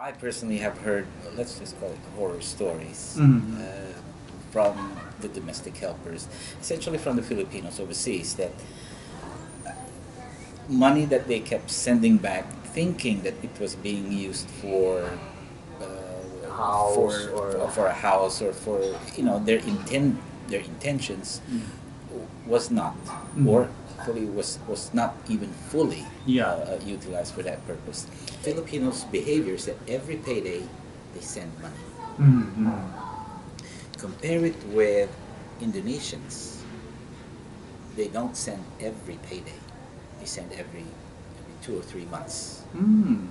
I personally have heard, let's just call it horror stories Mm-hmm. from the domestic helpers, essentially from the Filipinos overseas, that money that they kept sending back, thinking that it was being used for House or for a house or for their intentions was not, or fully was not even fully Yeah. utilized for that purpose. Filipinos' behavior is that every payday they send money. Mm-hmm. Compare it with Indonesians. They don't send every payday. They send every 2 or 3 months. Mm.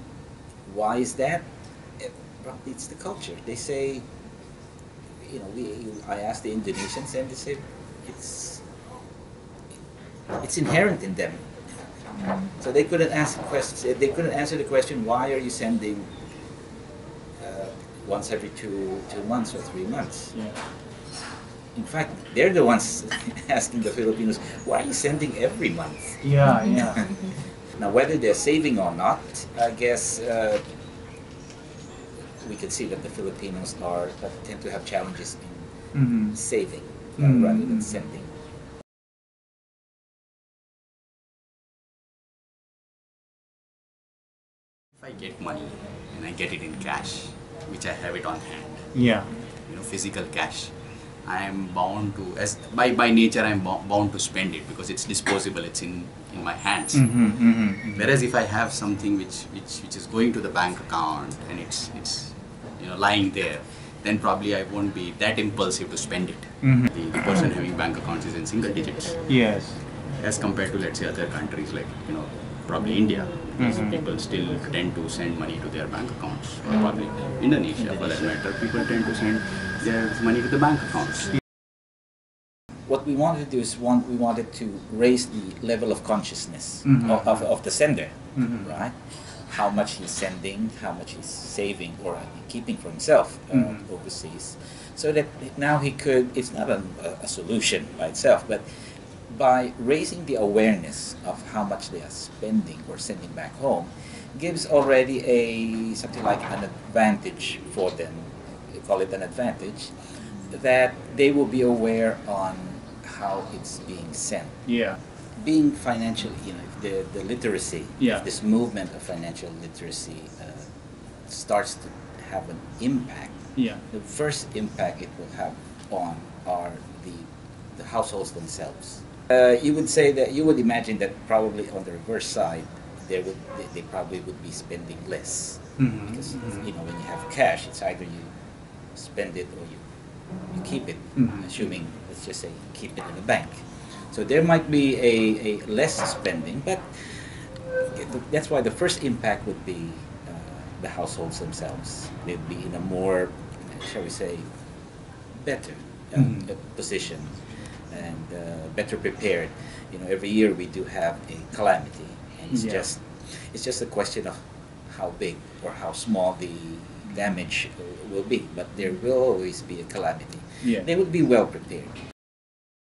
Why is that? It's the culture. They say, I asked the Indonesians, and they say it's inherent in them. So they couldn't ask questions. They couldn't answer the question, why are you sending once every 2 months or 3 months? Yeah. In fact, they're the ones asking the Filipinos, why are you sending every month? Yeah, yeah. Now, whether they're saving or not, I guess we can see that the Filipinos tend to have challenges in Mm-hmm. saving Mm. rather than sending. If I get money and I get it in cash, which I have it on hand, Yeah. physical cash, I am bound to, as by nature, I am bound to spend it because it's disposable. It's in my hands. Mm-hmm. Mm-hmm. Whereas if I have something which is going to the bank account and it's lying there, then probably I won't be that impulsive to spend it. Mm-hmm. The person having bank accounts is in single digits, Yes. as compared to, let's say, other countries like probably India. Mhm. People still tend to send money to their bank accounts, or probably Indonesia for that matter. People tend to send their money to the bank accounts. What we wanted to do is we wanted to raise the level of consciousness Mhm. of the sender, Mhm. right? How much he's sending, how much he's saving or keeping for himself overseas, so that now he could. It's not a solution by itself, but by raising the awareness of how much they are spending or sending back home, gives already something like an advantage for them. They call it an advantage, that they will be aware on how it's being sent. Yeah. Being financially, the literacy, Yeah. this movement of financial literacy starts to have an impact. Yeah. The first impact it will have on are the households themselves. You would say that you would imagine that probably on the reverse side, they probably would be spending less, Mm-hmm. because when you have cash, it's either you spend it or you keep it. Mhm. Assuming, let's just say, keep it in the bank. So there might be a less spending, but that's why the first impact would be the households themselves. They'd be in a more, shall we say, better position and better prepared. Every year we do have a calamity, and it's Yeah. just a question of how big or how small the damage will be. But there will always be a calamity. Yeah. They would be well prepared.